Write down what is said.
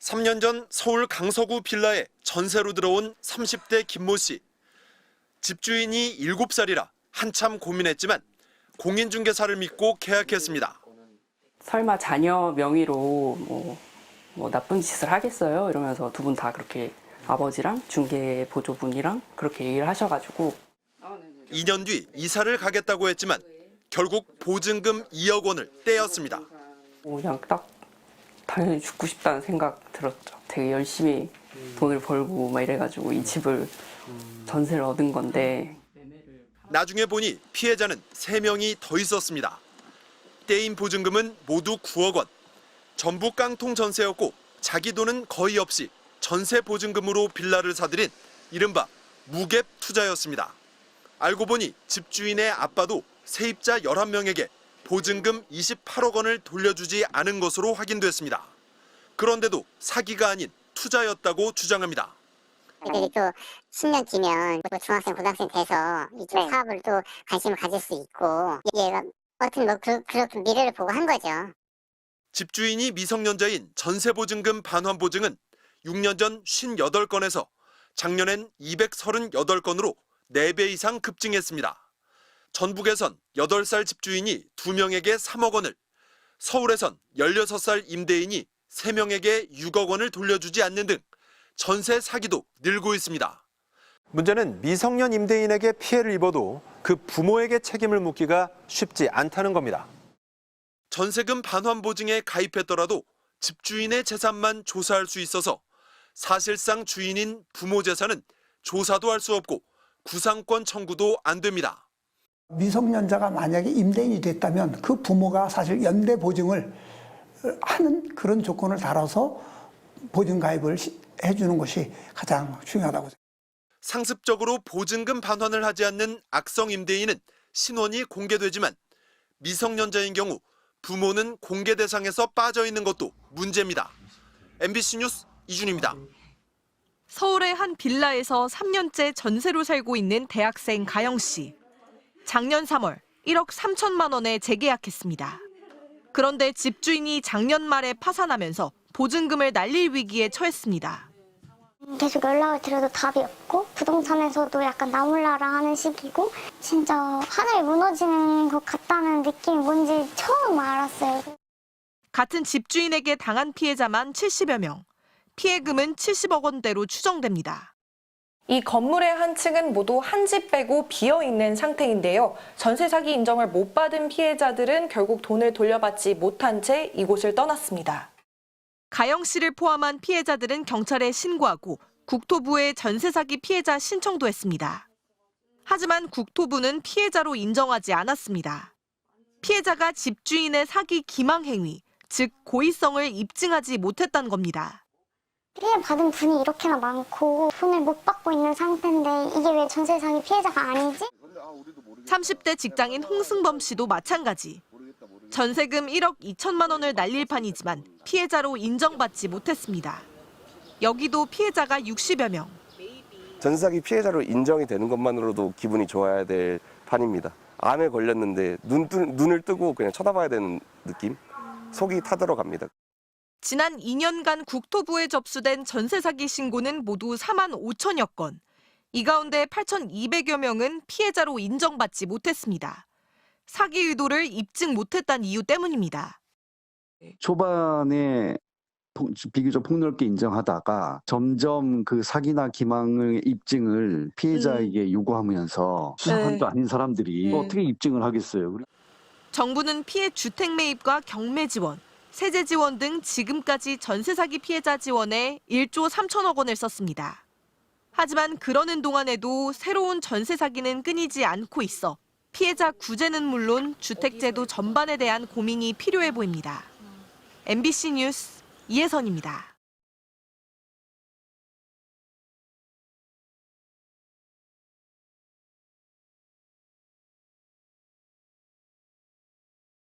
3년 전 서울 강서구 빌라에 전세로 들어온 30대 김모 씨. 집주인이 7살이라 한참 고민했지만 공인중개사를 믿고 계약했습니다. 설마 자녀 명의로 뭐 나쁜 짓을 하겠어요? 이러면서 두 분 다 그렇게 아버지랑 중개 보조분이랑 그렇게 얘기를 하셔가지고 2년 뒤 이사를 가겠다고 했지만 결국 보증금 2억 원을 떼었습니다. 그냥 딱 당연히 죽고 싶다는 생각 들었죠. 되게 열심히 돈을 벌고 막 이래가지고 이 집을 전세를 얻은 건데 나중에 보니 피해자는 3명이 더 있었습니다. 떼인 보증금은 모두 9억 원. 전부 깡통 전세였고 자기 돈은 거의 없이 전세 보증금으로 빌라를 사들인 이른바 무갭 투자였습니다. 알고 보니 집주인의 아빠도 세입자 11명에게 보증금 28억 원을 돌려주지 않은 것으로 확인됐습니다. 그런데도 사기가 아닌 투자였다고 주장합니다. 애들이 또 10년 뒤면 중학생, 고등학생 돼서 이쪽 사업을 또 관심을 가질 수 있고 얘가 어떤 그렇게 미래를 보고 한 거죠. 집주인이 미성년자인 전세보증금 반환보증은 6년 전 58건에서 작년엔 238건으로 4배 이상 급증했습니다. 전북에선 8살 집주인이 2명에게 3억 원을, 서울에선 16살 임대인이 3명에게 6억 원을 돌려주지 않는 등 전세 사기도 늘고 있습니다. 문제는 미성년 임대인에게 피해를 입어도 그 부모에게 책임을 묻기가 쉽지 않다는 겁니다. 전세금 반환보증에 가입했더라도 집주인의 재산만 조사할 수 있어서 사실상 주인인 부모 재산은 조사도 할 수 없고 구상권 청구도 안 됩니다. 미성년자가 만약에 임대인이 됐다면 그 부모가 사실 연대 보증을 하는 그런 조건을 달아서 보증 가입을 해주는 것이 가장 중요하다고 생각합니다. 상습적으로 보증금 반환을 하지 않는 악성 임대인은 신원이 공개되지만 미성년자인 경우 부모는 공개 대상에서 빠져 있는 것도 문제입니다. MBC 뉴스 이준입니다. 서울의 한 빌라에서 3년째 전세로 살고 있는 대학생 가영 씨. 작년 3월 1억 3천만 원에 재계약했습니다. 그런데 집주인이 작년 말에 파산하면서 보증금을 날릴 위기에 처했습니다. 계속 연락을 드려도 답이 없고 부동산에서도 약간 나몰라라 하는 시기고 진짜 하늘이 무너지는 것 같다는 느낌이 뭔지 처음 알았어요. 같은 집주인에게 당한 피해자만 70여 명. 피해금은 70억 원대로 추정됩니다. 이 건물의 한 층은 모두 한 집 빼고 비어있는 상태인데요. 전세 사기 인정을 못 받은 피해자들은 결국 돈을 돌려받지 못한 채 이곳을 떠났습니다. 가영 씨를 포함한 피해자들은 경찰에 신고하고 국토부에 전세 사기 피해자 신청도 했습니다. 하지만 국토부는 피해자로 인정하지 않았습니다. 피해자가 집주인의 사기 기망 행위, 즉 고의성을 입증하지 못했다는 겁니다. 피해 받은 분이 이렇게나 많고 돈을 못 받고 있는 상태인데 이게 왜 전세 사기 피해자가 아니지? 30대 직장인 홍승범 씨도 마찬가지. 전세금 1억 2천만 원을 날릴 판이지만 피해자로 인정받지 못했습니다. 여기도 피해자가 60여 명. 전세 사기 피해자로 인정이 되는 것만으로도 기분이 좋아야 될 판입니다. 암에 걸렸는데 눈을 뜨고 그냥 쳐다봐야 되는 느낌? 속이 타들어갑니다. 지난 2년간 국토부에 접수된 전세 사기 신고는 모두 4만 5천여 건. 이 가운데 8,200여 명은 피해자로 인정받지 못했습니다. 사기 의도를 입증 못했다는 이유 때문입니다. 초반에 비교적 폭넓게 인정하다가 점점 그 사기나 기망의 입증을 피해자에게 요구하면서 수사관도 아닌 사람들이 어떻게 입증을 하겠어요? 정부는 피해 주택 매입과 경매 지원, 세제 지원 등 지금까지 전세 사기 피해자 지원에 1조 3천억 원을 썼습니다. 하지만 그러는 동안에도 새로운 전세 사기는 끊이지 않고 있어 피해자 구제는 물론 주택제도 전반에 대한 고민이 필요해 보입니다. MBC 뉴스 이혜선입니다.